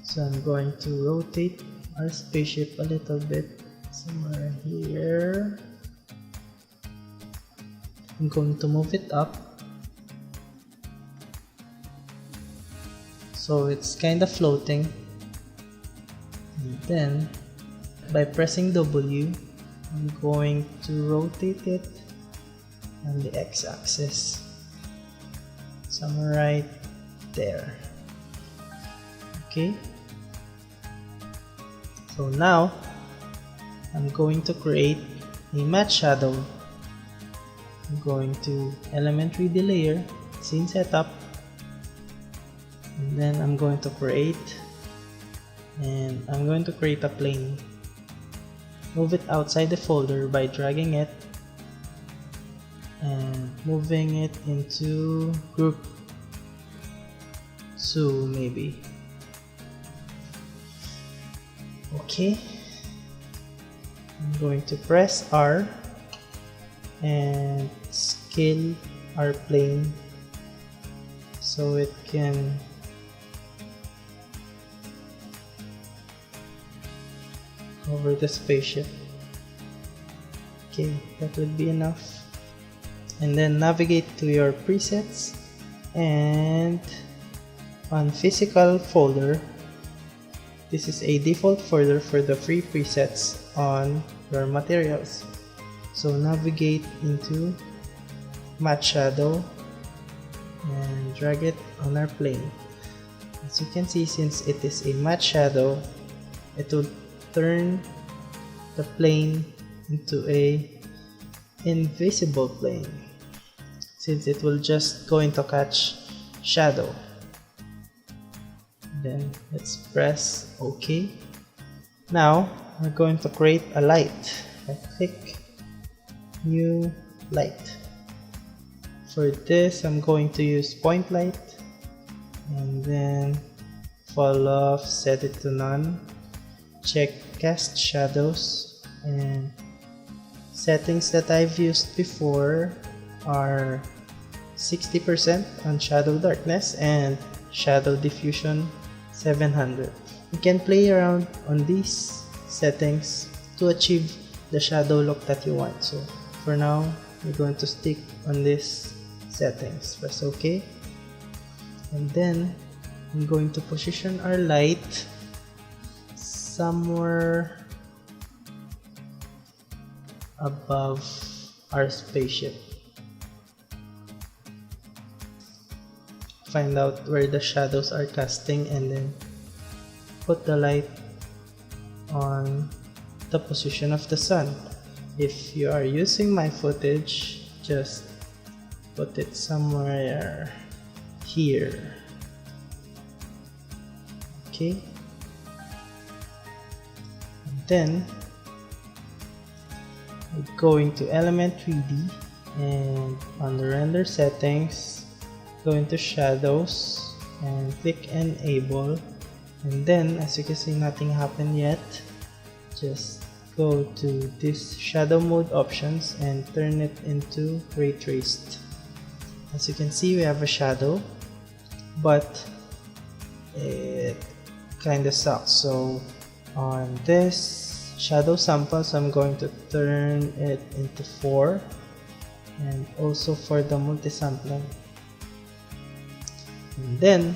So I'm going to rotate our spaceship a little bit, somewhere here. I'm going to move it up so it's kind of floating, and then by pressing W, I'm going to rotate it on the x-axis, somewhere right there. Okay, so now I'm going to create a matte shadow. I'm going to element 3D layer, scene setup, and then I'm going to create, and I'm going to create a plane. Move it outside the folder by dragging it and moving it into group 2 maybe. Okay, I'm going to press R and scale our plane so it can cover the spaceship. Okay, that would be enough. And then navigate to your presets, and on physical folder, this is a default folder for the free presets on your materials. So navigate into matte shadow and drag it on our plane. As you can see, since it is a matte shadow, it will turn the plane into a invisible plane, since it will just going to catch shadow. Then let's press OK. Now we're going to create a light. Click new light. For this, I'm going to use point light, and then fall off, set it to none, check cast shadows, and settings that I've used before are 60% on shadow darkness and shadow diffusion 700. You can play around on these settings to achieve the shadow look that you want. So for now, we're going to stick on these settings. Press OK, and then I'm going to position our light somewhere above our spaceship. Find out where the shadows are casting, and then put the light on the position of the sun. If you are using my footage, just put it somewhere here. Okay, and then we're going to element 3D, and on the render settings, go into shadows and click enable, and then as you can see, nothing happened yet. Just go to this shadow mode options and turn it into ray traced. As you can see, we have a shadow, but it kinda sucks. So on this shadow samples, I'm going to turn it into 4, and also for the multi-sampling. And then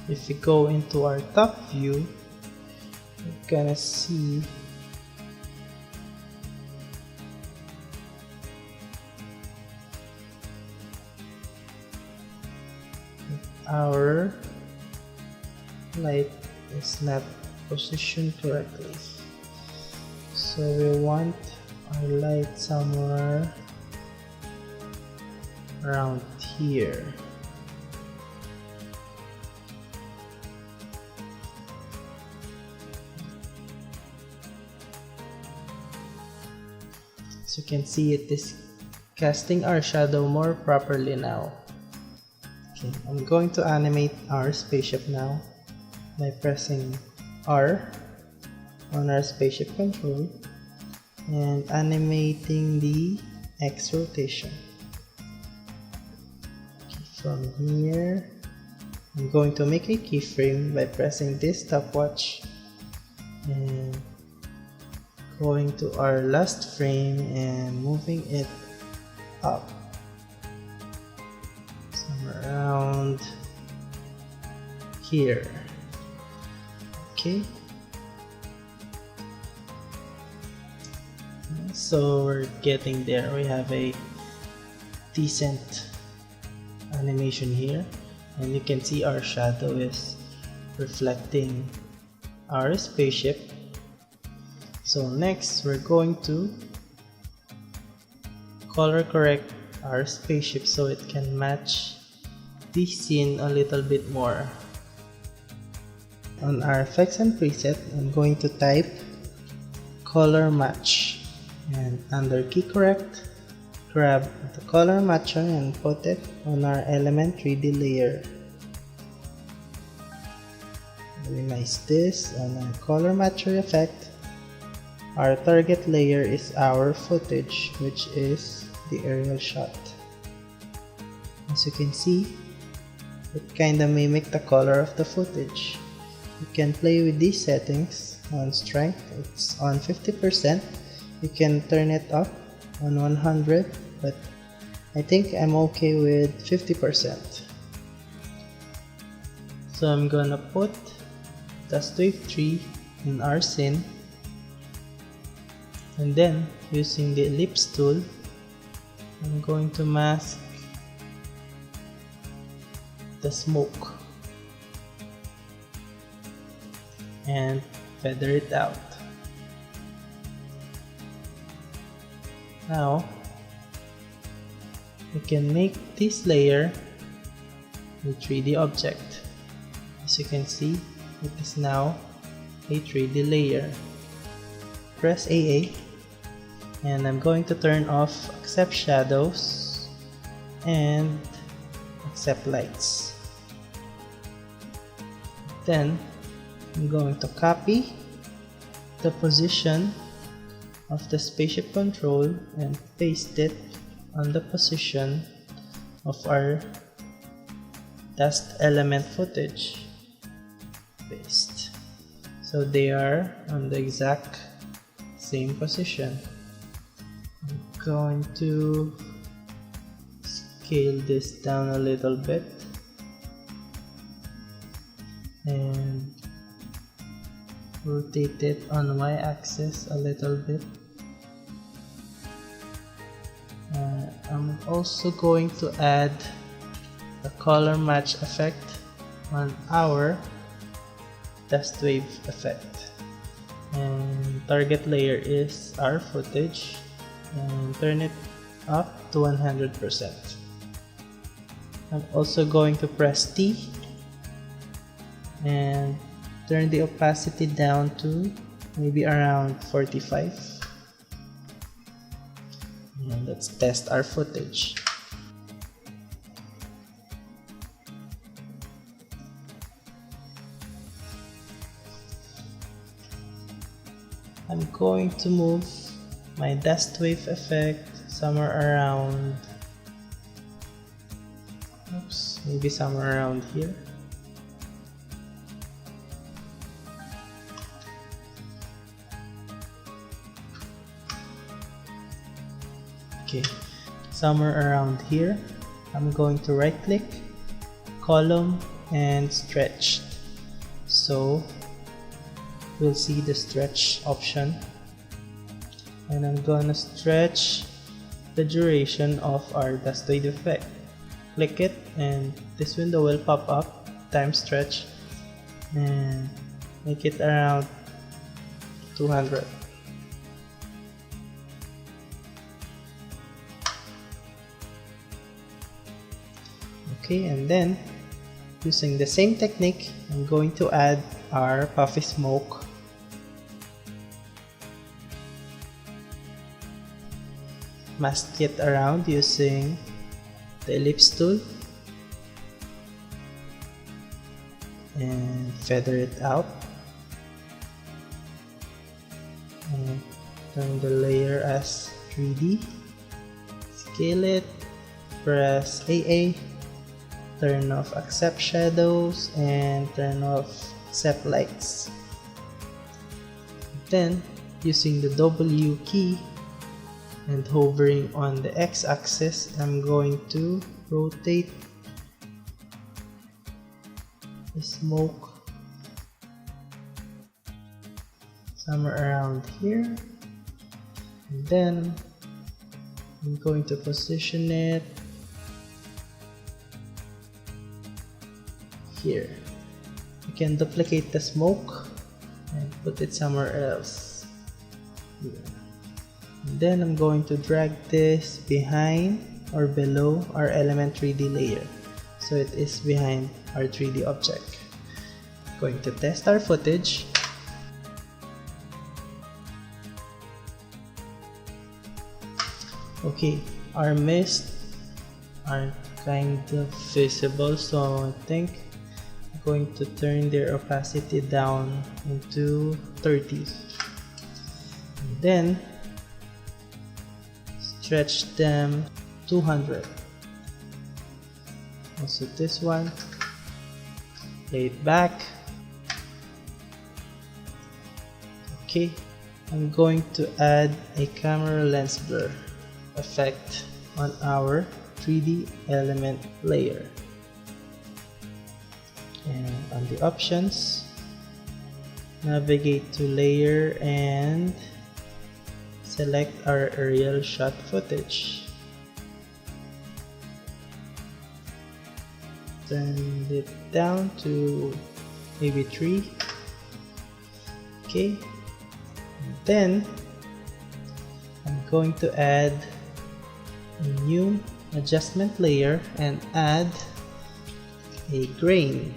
if we go into our top view, we're gonna see our light is not positioned correctly. So we want our light somewhere around here. As you can see, it is casting our shadow more properly now. Okay, I'm going to animate our spaceship now by pressing R on our spaceship control and animating the X rotation. Okay, from here I'm going to make a keyframe by pressing this stopwatch and going to our last frame and moving it up somewhere around here. Okay, so we're getting there. We have a decent animation here, and you can see our shadow is reflecting our spaceship. So next we're going to color correct our spaceship so it can match the scene a little bit more. On our effects and preset, I'm going to type color match, and under key correct, grab the color matcher and put it on our element 3D layer. Minimize this on our color matcher effect. Our target layer is our footage, which is the aerial shot. As you can see, it kinda mimic the color of the footage. You can play with these settings. On strength, it's on 50%. You can turn it up on 100, but I think I'm okay with 50%. So I'm gonna put dust wave 3 in our scene, and then using the ellipse tool, I'm going to mask the smoke and feather it out. Now we can make this layer a 3D object. As you can see, it is now a 3D layer. Press AA, and I'm going to turn off accept shadows and accept lights. Then I'm going to copy the position of the spaceship control and paste it on the position of our dust element footage. Paste. So they are on the exact same position. I'm going to scale this down a little bit and rotate it on y-axis a little bit. I'm also going to add a color match effect on our dust wave effect, and target layer is our footage, and turn it up to 100%. I'm also going to press T and turn the opacity down to maybe around 45, and let's test our footage. I'm going to move my dust wave effect somewhere around, maybe somewhere around here. Okay, somewhere around here. I'm going to right click, column, and stretch. So we'll see the stretch option, and I'm gonna stretch the duration of our dust wave effect. Click it and this window will pop up, time stretch, and make it around 200. Okay, and then using the same technique, I'm going to add our puffy smoke. Mask it around using the ellipse tool and feather it out, and turn the layer as 3D, scale it, press AA, turn off accept shadows, and turn off accept lights. Then, using the W key and hovering on the x-axis, I'm going to rotate the smoke somewhere around here, and then I'm going to position it here. You can duplicate the smoke and put it somewhere else here. And then I'm going to drag this behind or below our element 3D layer, so it is behind our 3D object. Going to test our footage. Okay, our mist are kind of visible, so I think I'm going to turn their opacity down into 30. And then stretch them 200. Also this one, play it back. Okay, I'm going to add a camera lens blur effect on our 3D element layer. And on the options, navigate to layer and select our aerial shot footage. Turn it down to maybe 3. Okay, and then I'm going to add a new adjustment layer and add a grain.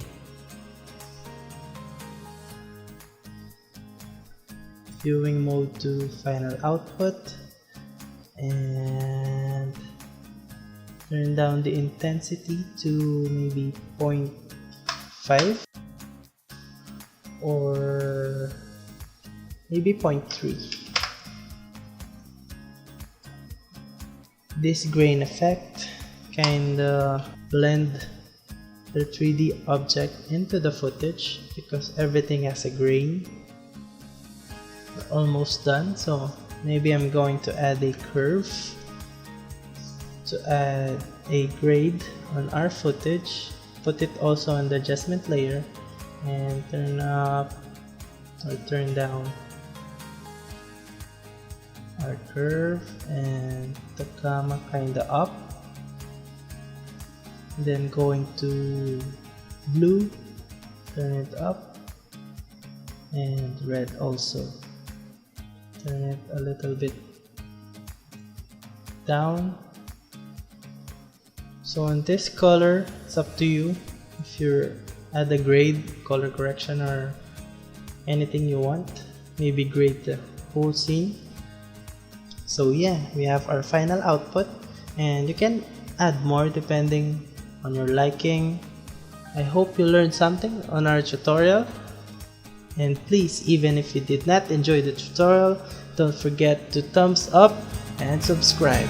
Viewing mode to final output, and turn down the intensity to maybe 0.5 or maybe 0.3. This grain effect kinda blend the 3D object into the footage because everything has a grain. We're almost done, so maybe I'm going to add a curve to add a grade on our footage. Put it also on the adjustment layer and turn up or turn down our curve and the comma kinda up. Then going to blue, turn it up, and red also. Turn it a little bit down. So on this color, it's up to you if you add a grade, color correction, or anything you want. Maybe grade the whole scene. So yeah, we have our final output, and you can add more depending on your liking. I hope you learned something on our tutorial, and please, even if you did not enjoy the tutorial, don't forget to thumbs up and subscribe.